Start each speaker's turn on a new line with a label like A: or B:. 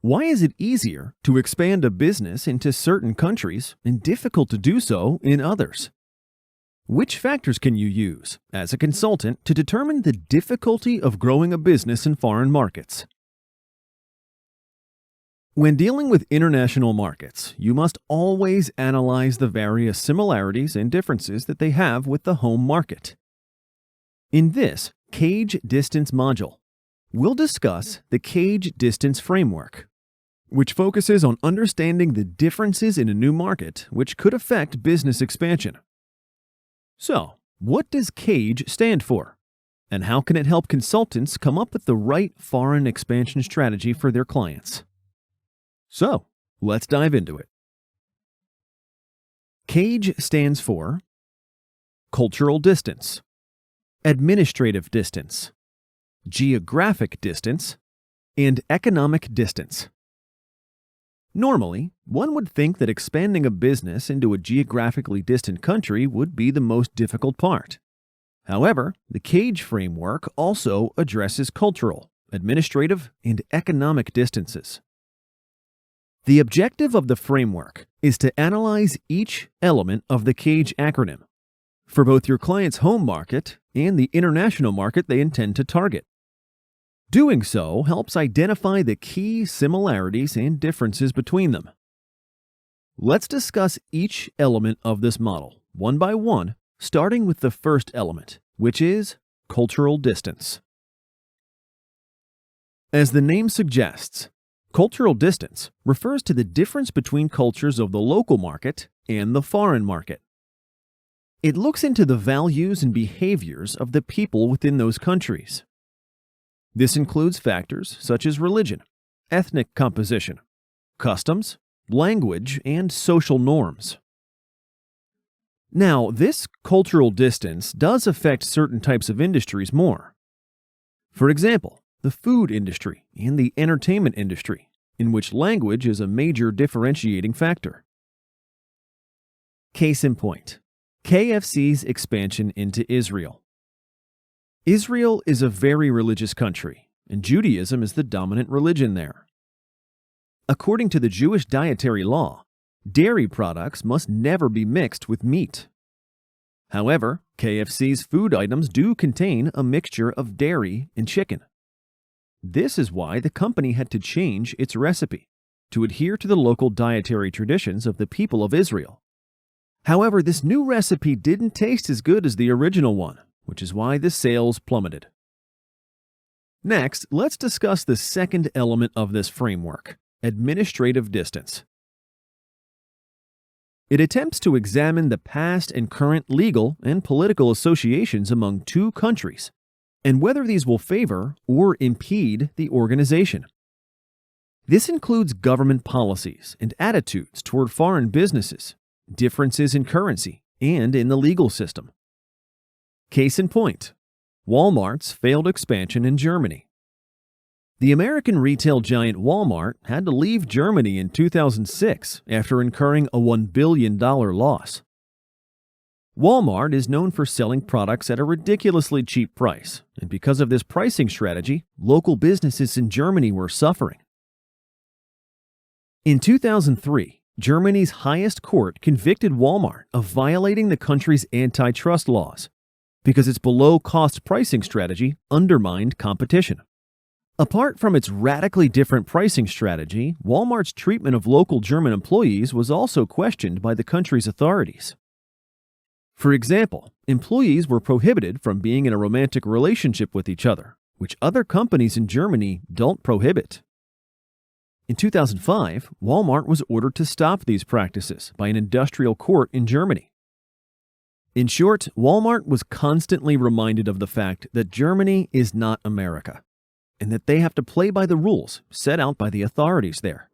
A: Why is it easier to expand a business into certain countries and difficult to do so in others? Which factors can you use as a consultant to determine the difficulty of growing a business in foreign markets? When dealing with international markets, you must always analyze the various similarities and differences that they have with the home market. In this Cage Distance module, we'll discuss the Cage Distance framework, which focuses on understanding the differences in a new market which could affect business expansion. So, what does CAGE stand for? And how can it help consultants come up with the right foreign expansion strategy for their clients? So, let's dive into it. CAGE stands for Cultural Distance, Administrative Distance, Geographic Distance, and Economic Distance. Normally, one would think that expanding a business into a geographically distant country would be the most difficult part. However, the CAGE framework also addresses cultural, administrative, and economic distances. The objective of the framework is to analyze each element of the CAGE acronym for both your client's home market and the international market they intend to target. Doing so helps identify the key similarities and differences between them. Let's discuss each element of this model, one by one, starting with the first element, which is cultural distance. As the name suggests, cultural distance refers to the difference between cultures of the local market and the foreign market. It looks into the values and behaviors of the people within those countries. This includes factors such as religion, ethnic composition, customs, language, and social norms. Now, this cultural distance does affect certain types of industries more. For example, the food industry and the entertainment industry, in which language is a major differentiating factor. Case in point, KFC's expansion into Israel. Israel is a very religious country, and Judaism is the dominant religion there. According to the Jewish dietary law, dairy products must never be mixed with meat. However, KFC's food items do contain a mixture of dairy and chicken. This is why the company had to change its recipe to adhere to the local dietary traditions of the people of Israel. However, this new recipe didn't taste as good as the original one, which is why the sales plummeted. Next, let's discuss the second element of this framework, administrative distance. It attempts to examine the past and current legal and political associations among two countries and whether these will favor or impede the organization. This includes government policies and attitudes toward foreign businesses, differences in currency, and in the legal system. Case in point, Walmart's failed expansion in Germany. The American retail giant Walmart had to leave Germany in 2006 after incurring a $1 billion loss. Walmart is known for selling products at a ridiculously cheap price, and because of this pricing strategy, local businesses in Germany were suffering. In 2003, Germany's highest court convicted Walmart of violating the country's antitrust laws because its below-cost pricing strategy undermined competition. Apart from its radically different pricing strategy, Walmart's treatment of local German employees was also questioned by the country's authorities. For example, employees were prohibited from being in a romantic relationship with each other, which other companies in Germany don't prohibit. In 2005, Walmart was ordered to stop these practices by an industrial court in Germany. In short, Walmart was constantly reminded of the fact that Germany is not America, and that they have to play by the rules set out by the authorities there.